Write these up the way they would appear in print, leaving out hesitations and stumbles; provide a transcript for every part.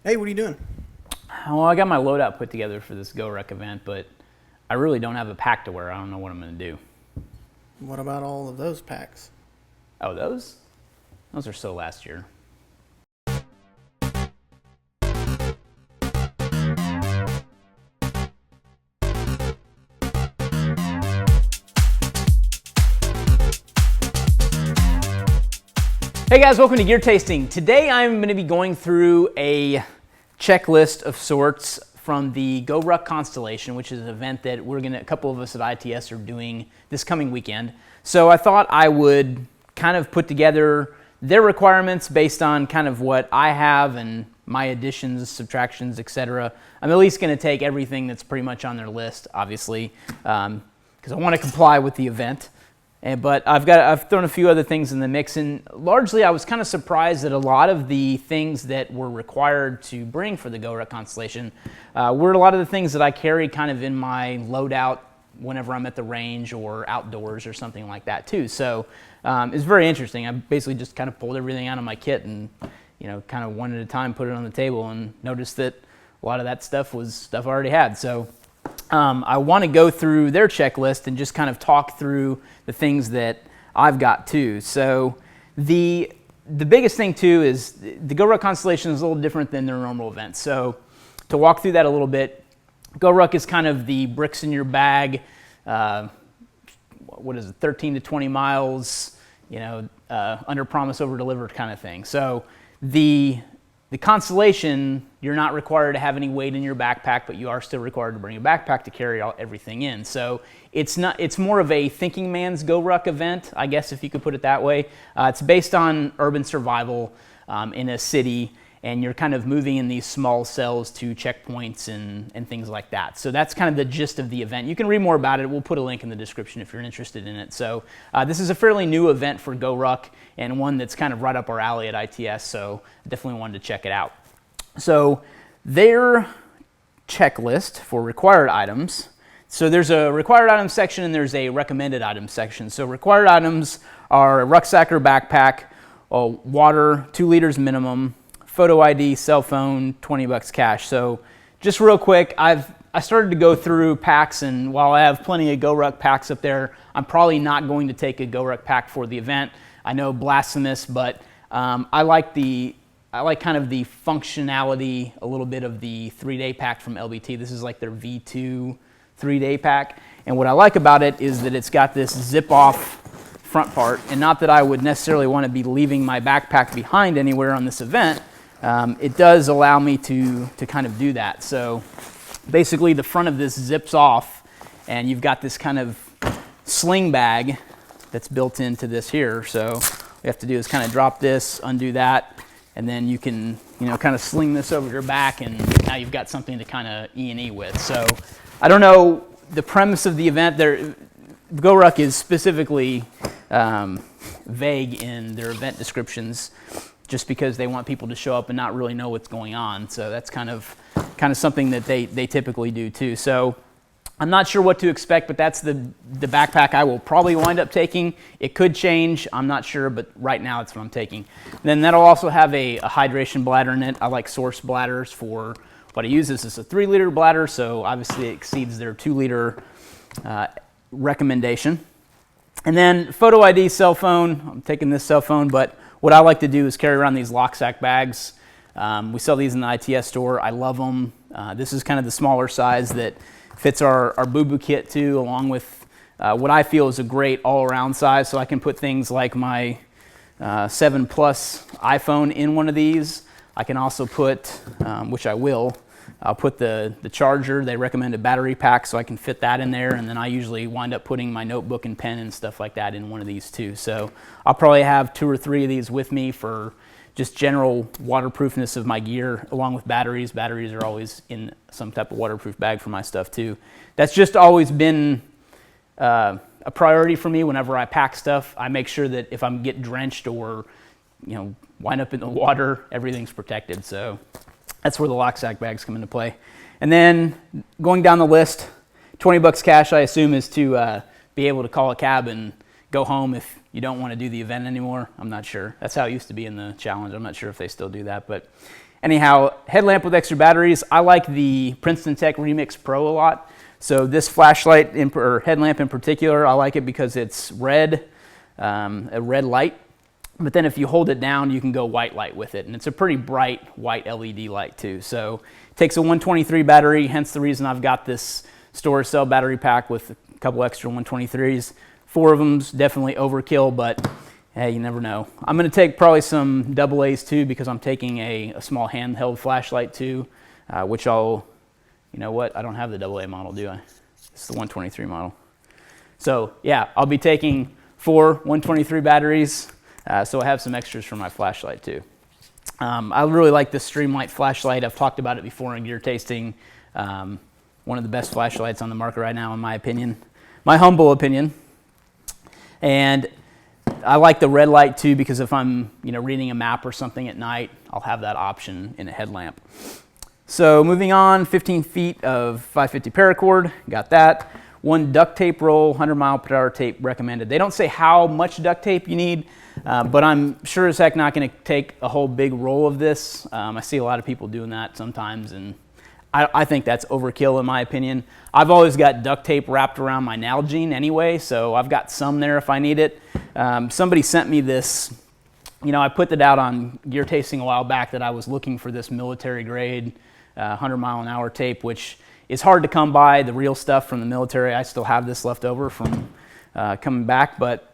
Hey, what are you doing? Well, I got my loadout put together for this GORUCK event, but I really don't have a pack to wear. I don't know what I'm going to do. What about all of those packs? Oh, those? Those are so last year. Hey guys, welcome to Gear Tasting. Today I'm going to be going through a checklist of sorts from the GORUCK Constellation, which is an event that a couple of us at ITS are doing this coming weekend. So I thought I would kind of put together their requirements based on kind of what I have and my additions, subtractions, etc. I'm at least going to take everything that's pretty much on their list, obviously, because I want to comply with the event. But I've thrown a few other things in the mix, and largely I was kind of surprised that a lot of the things that were required to bring for the GORUCK Constellation were a lot of the things that I carry kind of in my loadout whenever I'm at the range or outdoors or something like that too. So it's very interesting. I basically just kind of pulled everything out of my kit and kind of one at a time put it on the table and noticed that a lot of that stuff was stuff I already had. So I want to go through their checklist and just kind of talk through the things that I've got too. So the biggest thing too is the GORUCK Constellation is a little different than their normal events. So to walk through that a little bit, GORUCK is kind of the bricks in your bag, 13 to 20 miles, under promise, over deliver kind of thing. So the Constellation, you're not required to have any weight in your backpack, but you are still required to bring a backpack to carry everything in. So it's more of a thinking man's GORUCK event, I guess, if you could put it that way. It's based on urban survival in a city, and you're kind of moving in these small cells to checkpoints and things like that. So that's kind of the gist of the event. You can read more about it. We'll put a link in the description if you're interested in it. So this is a fairly new event for GORUCK and one that's kind of right up our alley at ITS, so definitely wanted to check it out. So their checklist for required items. So there's a required items section and there's a recommended items section. So required items are a rucksack or backpack, water, 2 liters minimum, photo ID, cell phone, $20 cash. So just real quick, I started to go through packs, and while I have plenty of GORUCK packs up there, I'm probably not going to take a GORUCK pack for the event. I know, blasphemous, but I like kind of the functionality a little bit of the 3-day pack from LBT. This is like their V2 3-day pack, and what I like about it is that it's got this zip-off front part, and not that I would necessarily want to be leaving my backpack behind anywhere on this event. It does allow me to kind of do that. So basically the front of this zips off, and you've got this kind of sling bag that's built into this here. So what you have to do is kind of drop this, undo that, and then you can kind of sling this over your back, and now you've got something to kind of E&E with. So I don't know the premise of the event. GORUCK is specifically vague in their event descriptions, just because they want people to show up and not really know what's going on. So that's kind of something that they typically do too. So I'm not sure what to expect, but that's the backpack I will probably wind up taking. It could change, I'm not sure, but right now it's what I'm taking. Then that'll also have a hydration bladder in it. I like Source bladders for what I use. This is a 3-liter bladder, so obviously it exceeds their 2-liter recommendation. And then photo ID, cell phone. I'm taking this cell phone, but what I like to do is carry around these locksack bags. We sell these in the ITS store. I love them. This is kind of the smaller size that fits our boo-boo kit too, along with what I feel is a great all-around size. So I can put things like my 7 Plus iPhone in one of these. I can also put, which I will, I'll put the charger. They recommend a battery pack, so I can fit that in there, and then I usually wind up putting my notebook and pen and stuff like that in one of these too. So I'll probably have 2 or 3 of these with me for just general waterproofness of my gear, along with batteries. Batteries are always in some type of waterproof bag for my stuff too. That's just always been a priority for me whenever I pack stuff. I make sure that if I'm get drenched or wind up in the water, everything's protected. So that's where the locksack bags come into play. And then going down the list, $20 cash, I assume, is to be able to call a cab and go home if you don't want to do the event anymore. I'm not sure. That's how it used to be in the challenge. I'm not sure if they still do that, but Anyhow, headlamp with extra batteries. I like the Princeton Tech Remix Pro a lot. So this flashlight or headlamp in particular, I like it because it's red, a red light. But then if you hold it down, you can go white light with it. And it's a pretty bright white LED light too. So it takes a 123 battery, hence the reason I've got this storage cell battery pack with a couple extra 123s. 4 of them's definitely overkill, but hey, you never know. I'm gonna take probably some AA's too because I'm taking a small handheld flashlight too, which I'll, you know what? I don't have the AA model, do I? It's the 123 model. So yeah, I'll be taking 4 123 batteries. So I have some extras for my flashlight too. I really like this Streamlight flashlight. I've talked about it before in gear tasting. One of the best flashlights on the market right now, in my opinion, my humble opinion. And I like the red light too because if I'm reading a map or something at night, I'll have that option in a headlamp. So moving on, 15 feet of 550 paracord, got that. 1 duct tape roll, 100 mile per hour tape recommended. They don't say how much duct tape you need, but I'm sure as heck not going to take a whole big roll of this. I see a lot of people doing that sometimes, and I think that's overkill in my opinion. I've always got duct tape wrapped around my Nalgene anyway, so I've got some there if I need it. Somebody sent me this, I put that out on gear tasting a while back that I was looking for this military grade 100 mile an hour tape, which is hard to come by, the real stuff from the military. I still have this left over from coming back, but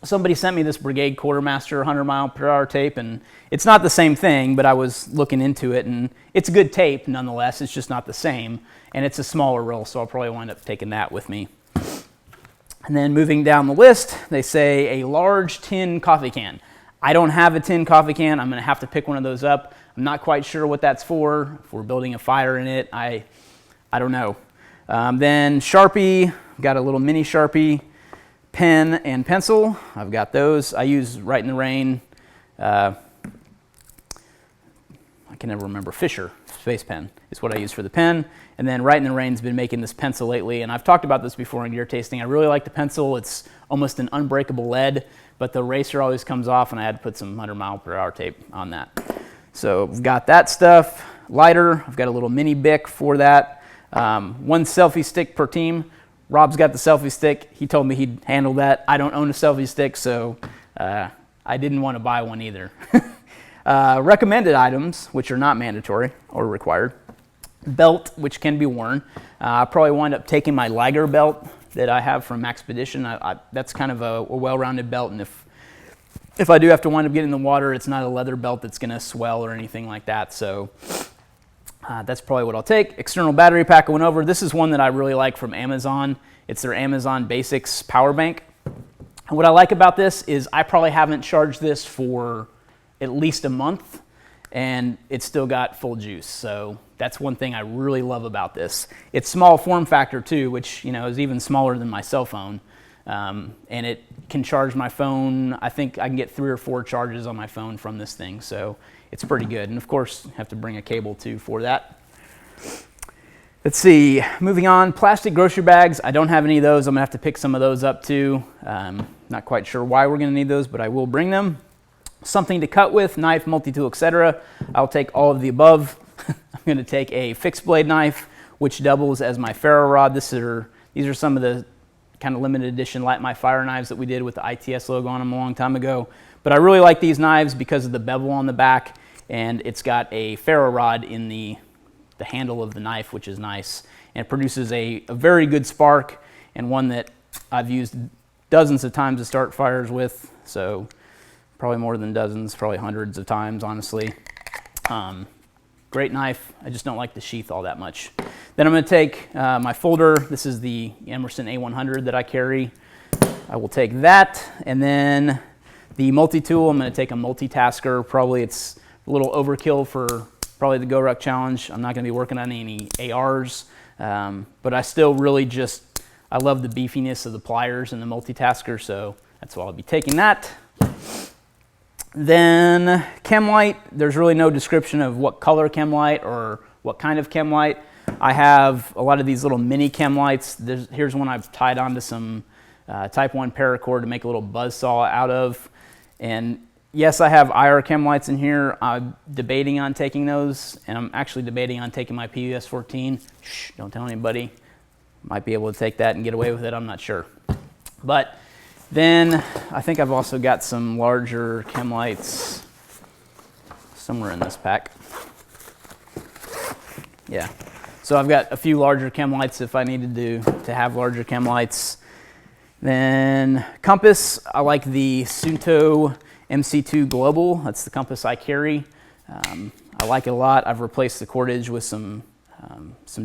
somebody sent me this Brigade Quartermaster 100 mile per hour tape, and it's not the same thing, but I was looking into it, and it's a good tape nonetheless. It's just not the same, and it's a smaller roll, so I'll probably wind up taking that with me. And then moving down the list, they say a large tin coffee can. I don't have a tin coffee can. I'm going to have to pick one of those up. I'm not quite sure what that's for. If we're building a fire in it, I don't know. Then Sharpie, got a little mini Sharpie, pen and pencil. I've got those. I use Right in the Rain. I can never remember. Fisher Space Pen is what I use for the pen. And then Right in the Rain's been making this pencil lately, and I've talked about this before in gear tasting. I really like the pencil. It's almost an unbreakable lead, but the eraser always comes off, and I had to put some 100 mile per hour tape on that. So I've got that stuff. Lighter, I've got a little mini Bic for that. 1 selfie stick per team. Rob's got the selfie stick. He told me he'd handle that. I don't own a selfie stick, so I didn't want to buy one either. Recommended items, which are not mandatory or required. Belt, which can be worn. I'll probably wind up taking my Liger belt that I have from Expedition. That's kind of a well-rounded belt, and if I do have to wind up getting in the water, it's not a leather belt that's going to swell or anything like that. So that's probably what I'll take. External battery pack I went over. This is one that I really like from Amazon. It's their Amazon Basics power bank. And what I like about this is I probably haven't charged this for at least a month, and it's still got full juice. So that's one thing I really love about this. It's small form factor too, which is even smaller than my cell phone. And it can charge my phone. I think I can get 3 or 4 charges on my phone from this thing, so it's pretty good. And of course, have to bring a cable too for that. Let's see, moving on, plastic grocery bags. I don't have any of those. I'm gonna have to pick some of those up too. Not quite sure why we're gonna need those, but I will bring them. Something to cut with, knife, multi-tool, etc. I'll take all of the above. I'm gonna take a fixed blade knife, which doubles as my ferro rod. These are some of the kind of limited edition Light My Fire knives that we did with the ITS logo on them a long time ago. But I really like these knives because of the bevel on the back, and it's got a ferro rod in the handle of the knife, which is nice. And it produces a very good spark, and one that I've used dozens of times to start fires with. So probably more than dozens, probably hundreds of times, honestly. Great knife. I just don't like the sheath all that much. Then I'm going to take my folder. This is the Emerson A100 that I carry. I will take that. And then the multi-tool, I'm going to take a multitasker. Probably it's a little overkill for probably the GORUCK challenge. I'm not going to be working on any ARs, but I still really I love the beefiness of the pliers and the multitasker, so that's why I'll be taking that. Then Chem Light, there's really no description of what color Chem Light or what kind of Chem Light. I have a lot of these little mini Chem Lights. Here's one I've tied onto some Type 1 paracord to make a little buzzsaw out of. And yes, I have IR Chem Lights in here. I'm debating on taking those, and I'm actually debating on taking my PUS 14. Shh, don't tell anybody. Might be able to take that and get away with it, I'm not sure. But then I think I've also got some larger Chem Lights somewhere in this pack. Yeah, so I've got a few larger Chem Lights if I needed to have larger Chem Lights. Then compass, I like the Sunto MC2 Global. That's the compass I carry. I like it a lot. I've replaced the cordage with some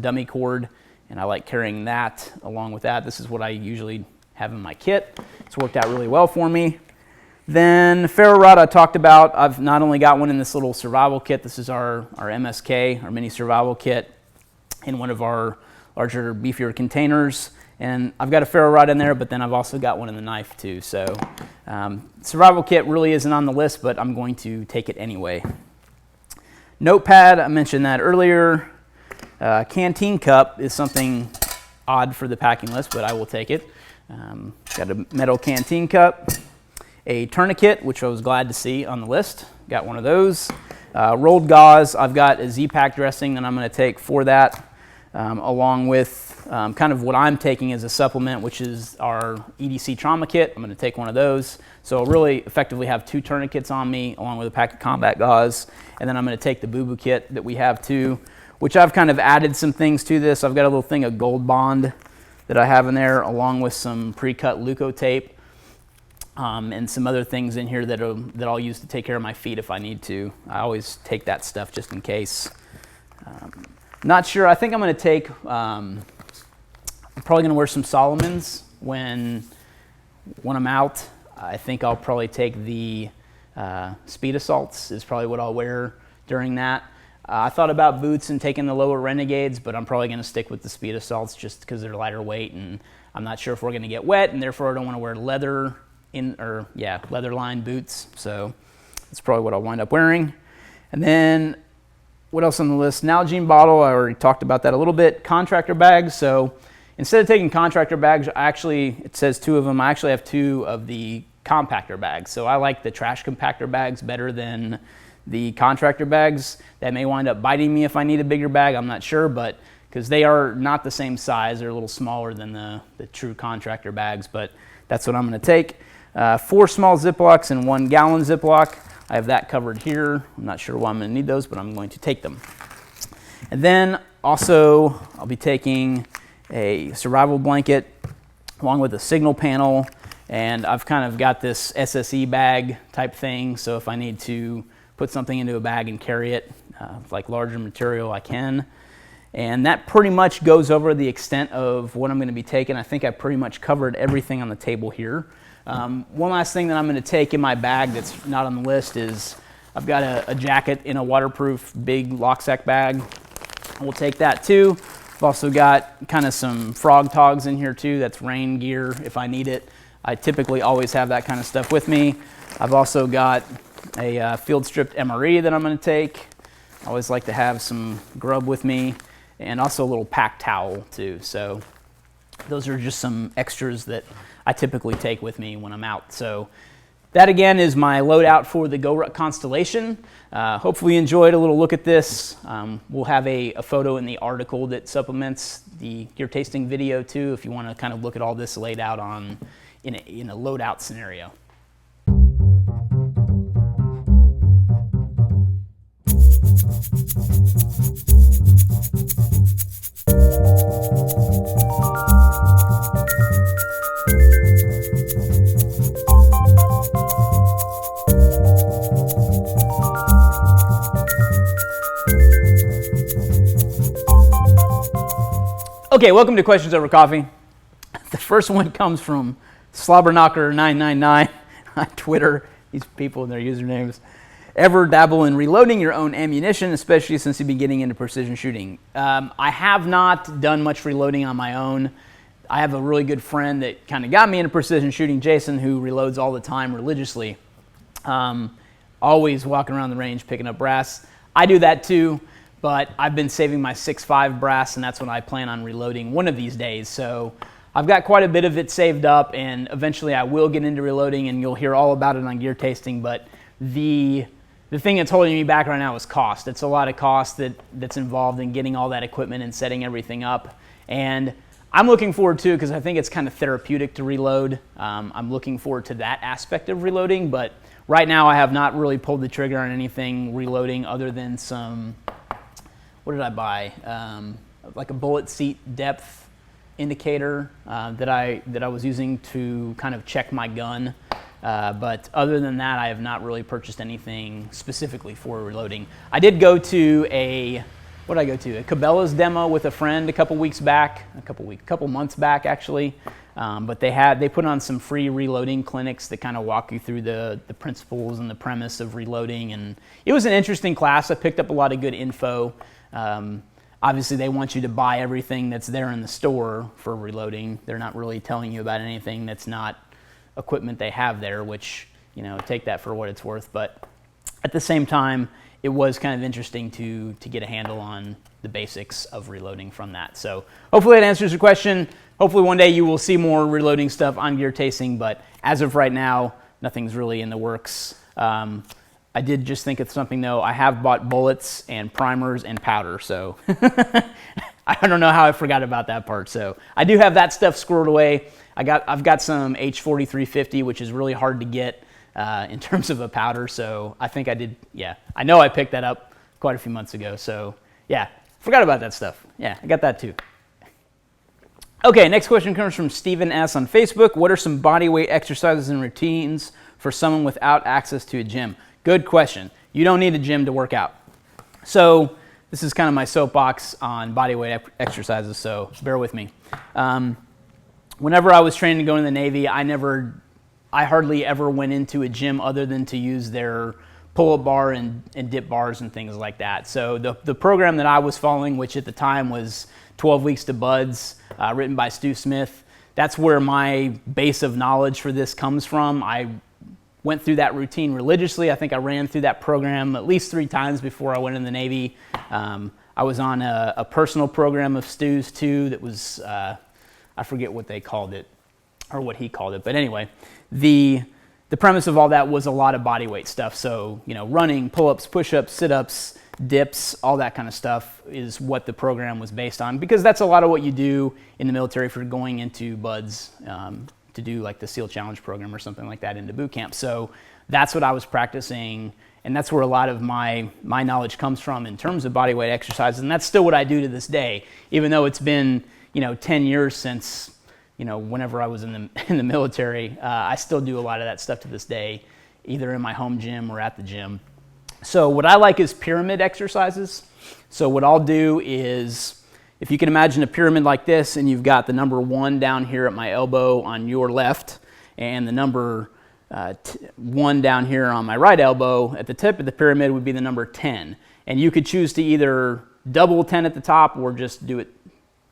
dummy cord, and I like carrying that along with that. This is what I usually have in my kit. It's worked out really well for me. Then ferro rod I talked about. I've not only got one in this little survival kit. This is our MSK, our mini survival kit, in one of our larger, beefier containers. And I've got a ferro rod in there, but then I've also got one in the knife too. So survival kit really isn't on the list, but I'm going to take it anyway. Notepad, I mentioned that earlier. Canteen cup is something odd for the packing list, but I will take it. Got a metal canteen cup. A tourniquet, which I was glad to see on the list. Got one of those. Rolled gauze. I've got a Z-Pack dressing that I'm going to take for that, along with kind of what I'm taking as a supplement, which is our Edc Trauma Kit. I'm going to take one of those. So I'll really effectively have 2 tourniquets on me, along with a pack of combat gauze. And then I'm going to take the boo-boo kit that we have too, which I've kind of added some things to this. I've got a little thing of Gold Bond that I have in there, along with some pre-cut Leuco tape. And some other things in here that I'll use to take care of my feet if I need to. I always take that stuff just in case. Not sure. I think I'm going to take, I'm probably going to wear some Solomons when I'm out. I think I'll probably take the Speed Assaults is probably what I'll wear during that. I thought about boots and taking the lower Renegades, but I'm probably going to stick with the Speed Assaults just because they're lighter weight, and I'm not sure if we're going to get wet, and therefore I don't want to wear leather lined boots. So that's probably what I'll wind up wearing. And then what else on the list? Nalgene bottle, I already talked about that a little bit. Contractor bags. So instead of taking contractor bags, it says 2 of them. I actually have 2 of the compactor bags. So I like the trash compactor bags better than the contractor bags. That may wind up biting me if I need a bigger bag, I'm not sure, but because they are not the same size, they're a little smaller than the true contractor bags, but that's what I'm going to take. 4 small Ziplocs and 1 gallon Ziploc. I have that covered here. I'm not sure why I'm going to need those, but I'm going to take them. And then also I'll be taking a survival blanket along with a signal panel, and I've kind of got this SSE bag type thing, so if I need to put something into a bag and carry it, like larger material, I can. And that pretty much goes over the extent of what I'm going to be taking. I think I pretty much covered everything on the table here. One last thing that I'm going to take in my bag that's not on the list is I've got a jacket in a waterproof big locksack bag. We'll take that too. I've also got kind of some frog togs in here too. That's rain gear if I need it. I typically always have that kind of stuff with me. I've also got a field stripped MRE that I'm going to take. I always like to have some grub with me, and also a little pack towel too. So those are just some extras that I typically take with me when I'm out. So that again is my loadout for the GORUCK Constellation. Hopefully you enjoyed a little look at this. We'll have a photo in the article that supplements the gear tasting video too, if you want to kind of look at all this laid out in a loadout scenario. Okay, welcome to Questions Over Coffee. The first one comes from Slobberknocker999 on Twitter. These people and their usernames. Ever dabble in reloading your own ammunition, especially since you've been getting into precision shooting? I have not done much reloading on my own. I have a really good friend that kind of got me into precision shooting, Jason, who reloads all the time religiously. Always walking around the range picking up brass. I do that too, but I've been saving my 6.5 brass, and that's what I plan on reloading one of these days. So I've got quite a bit of it saved up, and eventually I will get into reloading, and you'll hear all about it on Gear Tasting. But the thing that's holding me back right now is cost. It's a lot of cost that's involved in getting all that equipment and setting everything up. And I'm looking forward to it because I think it's kind of therapeutic to reload. I'm looking forward to that aspect of reloading, but right now I have not really pulled the trigger on anything reloading other than some, what did I buy? Like a bullet seat depth indicator that I was using to kind of check my gun. But other than that, I have not really purchased anything specifically for reloading. I did go to a Cabela's demo with a friend a couple months back actually. But they put on some free reloading clinics that kind of walk you through the principles and the premise of reloading. And it was an interesting class. I picked up a lot of good info. Obviously, they want you to buy everything that's there in the store for reloading. They're not really telling you about anything that's not equipment they have there, which, take that for what it's worth. But at the same time, it was kind of interesting to get a handle on the basics of reloading from that. So hopefully that answers your question. Hopefully one day you will see more reloading stuff on Gear Tasting, but as of right now, nothing's really in the works. I did just think of something though. I have bought bullets and primers and powder, so I don't know how I forgot about that part. So I do have that stuff squirreled away. I've got some H4350, which is really hard to get in terms of a powder. So I think I did. Yeah, I know I picked that up quite a few months ago. So yeah, forgot about that stuff. Yeah, I got that too. Okay, next question comes from Stephen S. on Facebook. What are some bodyweight exercises and routines for someone without access to a gym? Good question. You don't need a gym to work out. So this is kind of my soapbox on bodyweight exercises, so bear with me. Whenever I was training to go in the Navy, I hardly ever went into a gym other than to use their pull-up bar and dip bars and things like that. So the program that I was following, which at the time was 12 Weeks to Buds, written by Stu Smith, that's where my base of knowledge for this comes from. I went through that routine religiously. I think I ran through that program at least 3 times before I went in the Navy. I was on a personal program of Stu's too that was, I forget what they called it or what he called it. But anyway, the premise of all that was a lot of body weight stuff. So, running, pull-ups, push-ups, sit-ups, dips, all that kind of stuff is what the program was based on, because that's a lot of what you do in the military if you're going into buds to do like the SEAL Challenge program or something like that into boot camp. So that's what I was practicing, and that's where a lot of my knowledge comes from in terms of bodyweight exercises, and that's still what I do to this day, even though it's been 10 years since whenever I was in the military. I still do a lot of that stuff to this day, either in my home gym or at the gym. So what I like is pyramid exercises. So what I'll do is, if you can imagine a pyramid like this, and you've got the number 1 down here at my elbow on your left, and the number 1 down here on my right elbow, at the tip of the pyramid would be the number 10. And you could choose to either double 10 at the top or just do it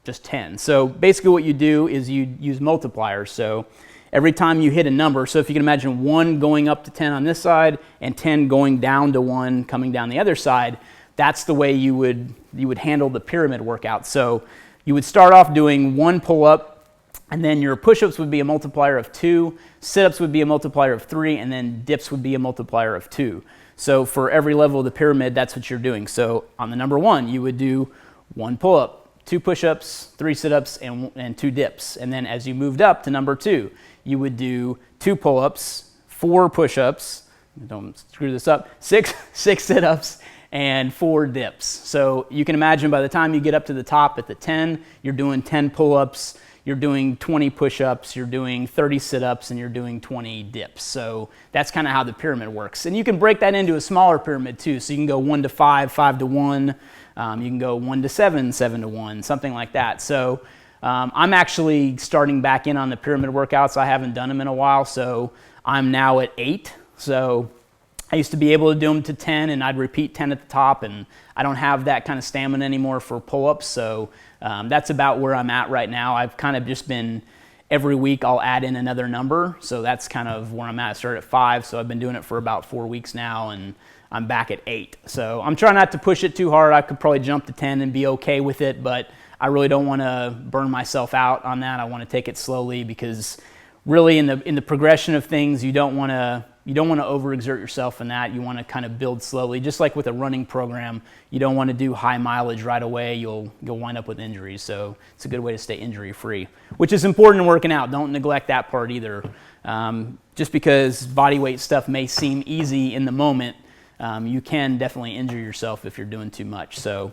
just 10. So basically what you do is you use multipliers. So every time you hit a number, so if you can imagine 1 going up to 10 on this side and 10 going down to 1 coming down the other side, that's the way you would handle the pyramid workout. So you would start off doing 1 pull-up, and then your push-ups would be a multiplier of 2, sit-ups would be a multiplier of 3, and then dips would be a multiplier of 2. So for every level of the pyramid, that's what you're doing. So on the number 1, you would do 1 pull-up, 2 push-ups, 3 sit-ups, and 2 dips. And then as you moved up to number 2, you would do 2 pull-ups, 4 push-ups, don't screw this up, 6 sit-ups, and 4 dips. So you can imagine by the time you get up to the top at the 10, you're doing 10 pull-ups, you're doing 20 push-ups, you're doing 30 sit-ups, and you're doing 20 dips. So that's kind of how the pyramid works. And you can break that into a smaller pyramid too. So you can go 1 to 5, 5 to 1. You can go 1 to 7, 7 to 1, something like that. So I'm actually starting back in on the pyramid workouts. I haven't done them in a while, so I'm now at 8. So I used to be able to do them to 10, and I'd repeat 10 at the top, and I don't have that kind of stamina anymore for pull-ups. So that's about where I'm at right now. I've kind of just been, every week I'll add in another number. So that's kind of where I'm at. I started at 5, so I've been doing it for about 4 weeks now, and I'm back at 8. So I'm trying not to push it too hard. I could probably jump to 10 and be okay with it, but I really don't want to burn myself out on that. I want to take it slowly, because really in the progression of things, you don't want to you don't want to overexert yourself in that. You want to kind of build slowly, just like with a running program. You don't want to do high mileage right away. You'll wind up with injuries. So it's a good way to stay injury free, which is important in working out. Don't neglect that part either. Just because body weight stuff may seem easy in the moment, you can definitely injure yourself if you're doing too much. So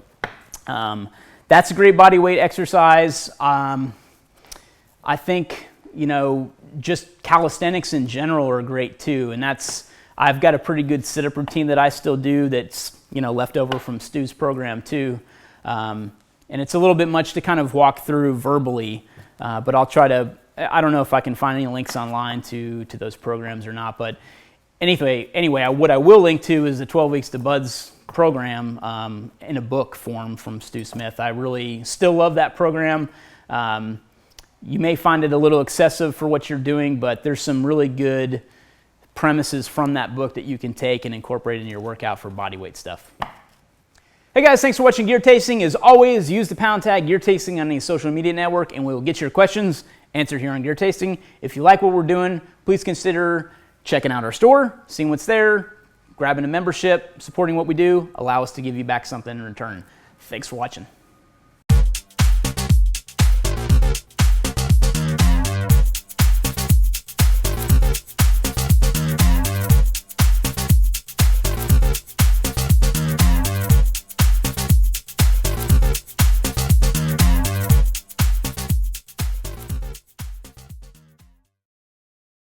that's a great body weight exercise. I think, just calisthenics in general are great too. And I've got a pretty good sit-up routine that I still do that's, left over from Stu's program too. And it's a little bit much to kind of walk through verbally, but I'll try to, I don't know if I can find any links online to those programs or not, but anyway, what I will link to is the 12 Weeks to Buds program in a book form from Stu Smith. I really still love that program. You may find it a little excessive for what you're doing, but there's some really good premises from that book that you can take and incorporate in your workout for body weight stuff. Hey guys, thanks for watching Gear Tasting. As always, use the pound tag Gear Tasting on any social media network and we'll get your questions answered here on Gear Tasting. If you like what we're doing, please consider checking out our store, seeing what's there, grabbing a membership, supporting what we do, allow us to give you back something in return. Thanks for watching.